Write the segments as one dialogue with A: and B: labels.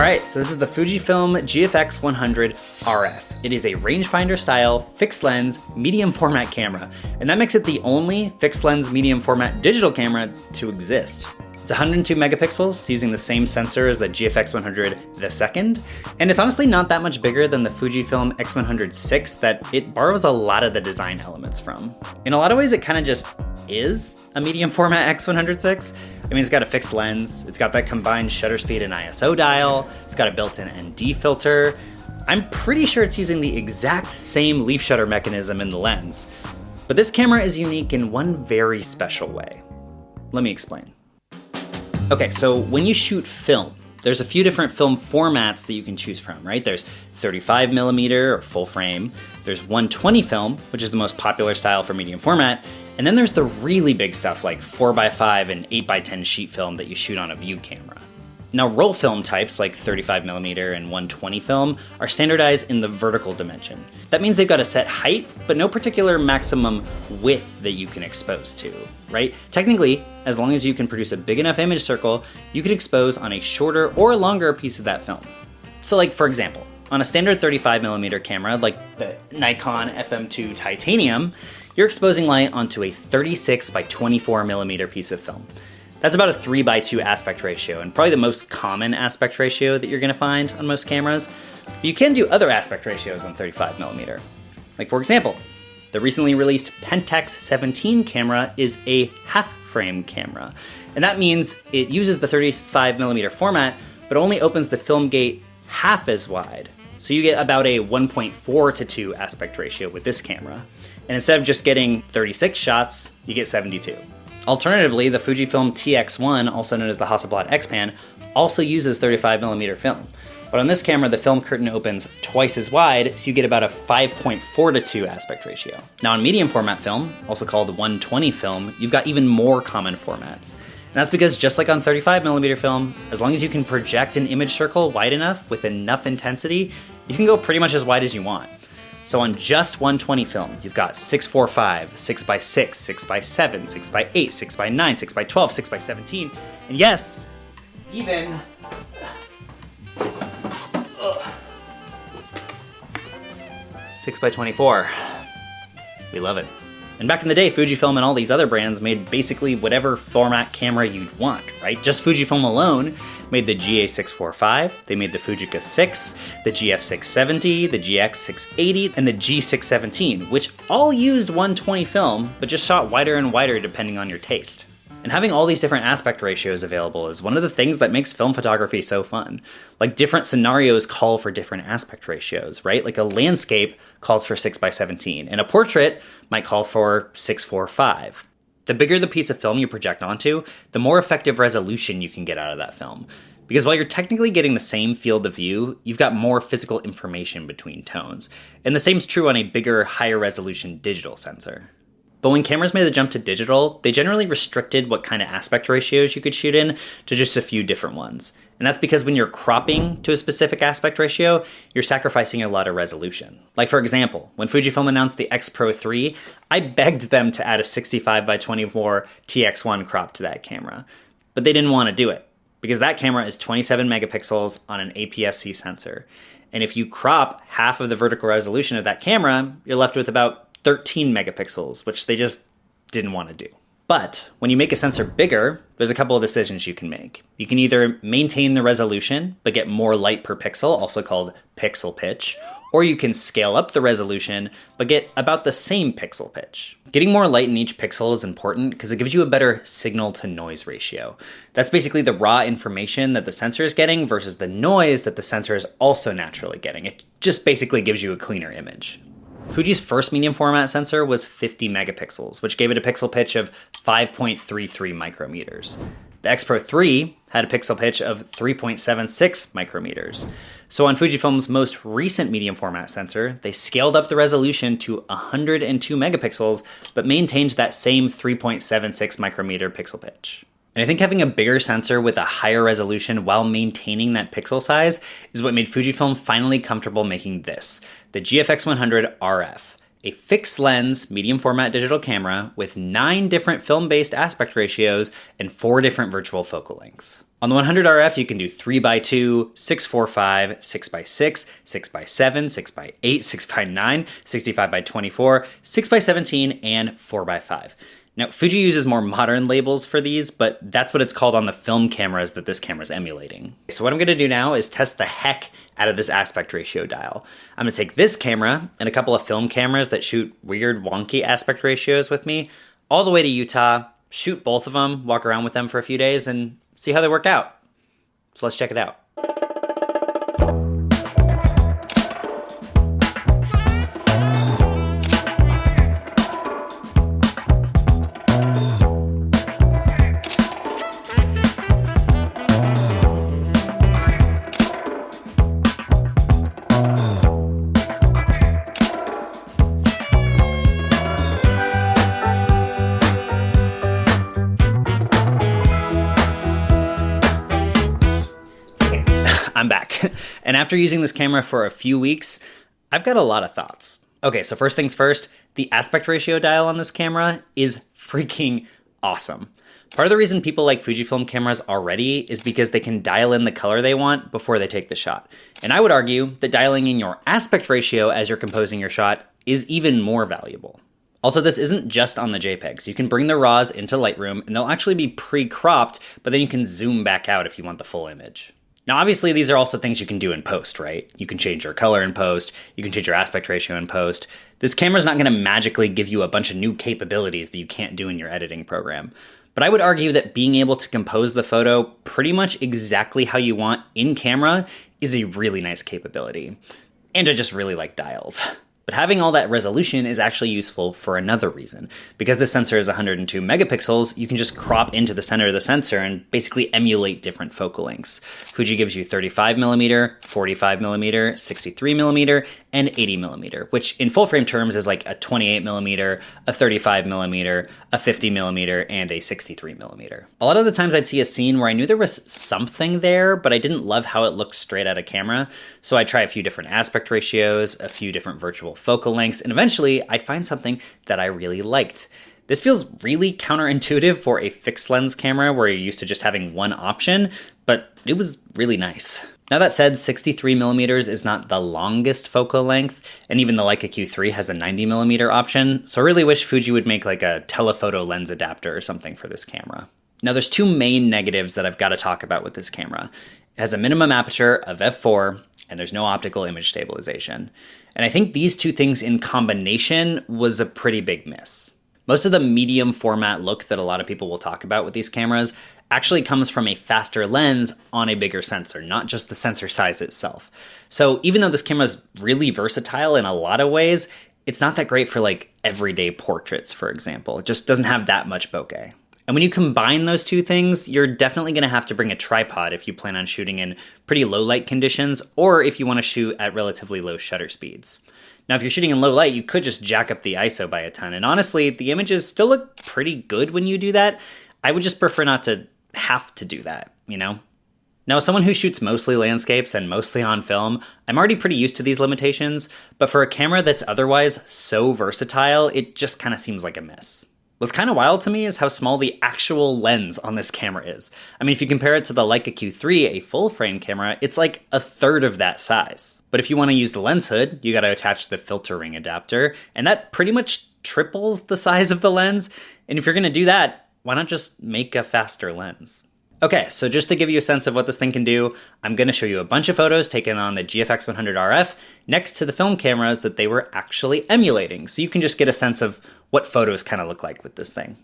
A: Alright, so this is the Fujifilm GFX 100 RF. It is a rangefinder style, fixed lens, medium format camera, and that makes it the only fixed lens medium format digital camera to exist. It's 102 megapixels, using the same sensor as the GFX 100 II, and it's honestly not that much bigger than the Fujifilm X100 that it borrows a lot of the design elements from. In a lot of ways, it kind of just is a medium format X100 I mean, it's got a fixed lens, it's got that combined shutter speed and ISO dial, it's got a built-in ND filter. I'm pretty sure it's using the exact same leaf shutter mechanism in the lens. But this camera is unique in one very special way. Let me explain. Okay, so when you shoot film, there's a few different film formats that you can choose from, right? There's 35mm or full frame, there's 120 film, which is the most popular style for medium format, and then there's the really big stuff like 4x5 and 8x10 sheet film that you shoot on a view camera. Now, roll film types like 35mm and 120 film are standardized in the vertical dimension. That means they've got a set height, but no particular maximum width that you can expose to, right? Technically, as long as you can produce a big enough image circle, you can expose on a shorter or longer piece of that film. So like, for example, on a standard 35mm camera like the Nikon FM2 Titanium, you're exposing light onto a 36x24mm piece of film. That's about a 3:2 aspect ratio, and probably the most common aspect ratio that you're gonna find on most cameras. But you can do other aspect ratios on 35mm. Like, for example, the recently released Pentax 17 camera is a half-frame camera. And that means it uses the 35mm format, but only opens the film gate half as wide. So you get about a 1.4:2 aspect ratio with this camera. And instead of just getting 36 shots, you get 72. Alternatively, the Fujifilm TX1, also known as the Hasselblad X-Pan, also uses 35mm film. But on this camera, the film curtain opens twice as wide, so you get about a 5.4:2 aspect ratio. Now on medium format film, also called 120 film, you've got even more common formats. And that's because just like on 35mm film, as long as you can project an image circle wide enough with enough intensity, you can go pretty much as wide as you want. So on just 120 film, you've got 6:4:5, 6:6, 6:7, 6:8, 6:9, 6:12, 6:17, and yes, even 6:24. We love it. And back in the day, Fujifilm and all these other brands made basically whatever format camera you'd want, right? Just Fujifilm alone made the GA645, they made the Fujica 6, the GF670, the GX680, and the G617, which all used 120 film, but just shot wider and wider depending on your taste. And having all these different aspect ratios available is one of the things that makes film photography so fun. Like, different scenarios call for different aspect ratios, right? Like a landscape calls for 6:17, and a portrait might call for 6:4:5. The bigger the piece of film you project onto, the more effective resolution you can get out of that film. Because while you're technically getting the same field of view, you've got more physical information between tones. And the same's true on a bigger, higher resolution digital sensor. But when cameras made the jump to digital, they generally restricted what kind of aspect ratios you could shoot in to just a few different ones. And that's because when you're cropping to a specific aspect ratio, you're sacrificing a lot of resolution. Like, for example, when Fujifilm announced the X Pro 3, I begged them to add a 65x24 TX1 crop to that camera. But they didn't want to do it, because that camera is 27 megapixels on an APS-C sensor. And if you crop half of the vertical resolution of that camera, you're left with about 13 megapixels, which they just didn't want to do. But when you make a sensor bigger, there's a couple of decisions you can make. You can either maintain the resolution, but get more light per pixel, also called pixel pitch, or you can scale up the resolution, but get about the same pixel pitch. Getting more light in each pixel is important because it gives you a better signal to noise ratio. That's basically the raw information that the sensor is getting versus the noise that the sensor is also naturally getting. It just basically gives you a cleaner image. Fuji's first medium format sensor was 50 megapixels, which gave it a pixel pitch of 5.33 micrometers. The X Pro 3 had a pixel pitch of 3.76 micrometers. So on Fujifilm's most recent medium format sensor, they scaled up the resolution to 102 megapixels, but maintained that same 3.76 micrometer pixel pitch. And I think having a bigger sensor with a higher resolution while maintaining that pixel size is what made Fujifilm finally comfortable making this, the GFX 100 RF. a fixed lens medium format digital camera with 9 different film-based aspect ratios and 4 different virtual focal lengths. On the 100RF, you can do 3x2, 6x45, 6x6, 6x7, 6x8, 6x9, 65x24, 6x17, and 4x5. Now, Fuji uses more modern labels for these, but that's what it's called on the film cameras that this camera is emulating. So what I'm gonna do now is test the heck out of this aspect ratio dial. I'm gonna take this camera and a couple of film cameras that shoot weird, wonky aspect ratios with me all the way to Utah, shoot both of them, walk around with them for a few days, and see how they work out. So let's check it out. I'm back. And after using this camera for a few weeks, I've got a lot of thoughts. Okay, so first things first, the aspect ratio dial on this camera is freaking awesome. Part of the reason people like Fujifilm cameras already is because they can dial in the color they want before they take the shot. And I would argue that dialing in your aspect ratio as you're composing your shot is even more valuable. Also, this isn't just on the JPEGs. You can bring the RAWs into Lightroom and they'll actually be pre-cropped, but then you can zoom back out if you want the full image. Now, obviously, these are also things you can do in post, right? You can change your color in post, you can change your aspect ratio in post. This camera's not gonna magically give you a bunch of new capabilities that you can't do in your editing program. But I would argue that being able to compose the photo pretty much exactly how you want in camera is a really nice capability. And I just really like dials. But having all that resolution is actually useful for another reason. Because this sensor is 102 megapixels, you can just crop into the center of the sensor and basically emulate different focal lengths. Fuji gives you 35mm, 45mm, 63mm, and 80mm, which in full frame terms is like a 28mm, a 35mm, a 50mm, and a 63mm. A lot of the times I'd see a scene where I knew there was something there, but I didn't love how it looked straight out of camera, so I'd try a few different aspect ratios, a few different virtual focal lengths, and eventually I'd find something that I really liked. This feels really counterintuitive for a fixed lens camera where you're used to just having one option, but it was really nice. Now that said, 63mm is not the longest focal length, and even the Leica Q3 has a 90mm option, so I really wish Fuji would make like a telephoto lens adapter or something for this camera. Now there's 2 main negatives that I've got to talk about with this camera. It has a minimum aperture of f4, and there's no optical image stabilization. And I think these 2 things in combination was a pretty big miss. Most of the medium format look that a lot of people will talk about with these cameras actually comes from a faster lens on a bigger sensor, not just the sensor size itself. So even though this camera is really versatile in a lot of ways, it's not that great for like everyday portraits, for example. It just doesn't have that much bokeh. And when you combine those 2 things, you're definitely gonna have to bring a tripod if you plan on shooting in pretty low light conditions, or if you wanna shoot at relatively low shutter speeds. Now, if you're shooting in low light, you could just jack up the ISO by a ton, and honestly, the images still look pretty good when you do that. I would just prefer not to have to do that, you know? Now, as someone who shoots mostly landscapes and mostly on film, I'm already pretty used to these limitations, but for a camera that's otherwise so versatile, it just kinda seems like a miss. What's kind of wild to me is how small the actual lens on this camera is. I mean, if you compare it to the Leica Q3, a full frame camera, it's like a third of that size. But if you want to use the lens hood, you got to attach the filter ring adapter, and that pretty much triples the size of the lens. And if you're going to do that, why not just make a faster lens? Okay, so just to give you a sense of what this thing can do, I'm going to show you a bunch of photos taken on the GFX 100RF next to the film cameras that they were actually emulating, so you can just get a sense of what photos kind of look like with this thing.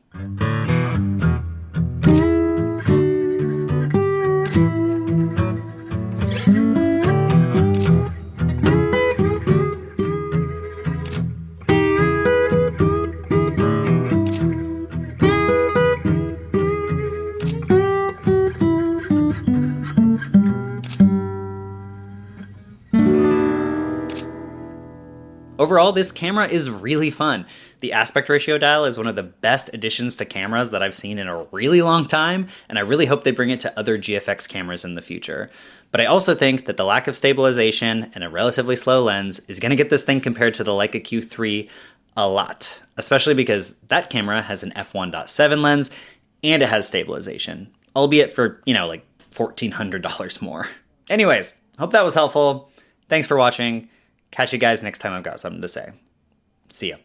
A: Overall, this camera is really fun. The aspect ratio dial is one of the best additions to cameras that I've seen in a really long time, and I really hope they bring it to other GFX cameras in the future. But I also think that the lack of stabilization and a relatively slow lens is going to get this thing compared to the Leica Q3 a lot, especially because that camera has an f1.7 lens and it has stabilization, albeit for, like $1,400 more. Anyways, hope that was helpful. Thanks for watching. Catch you guys next time I've got something to say. See ya.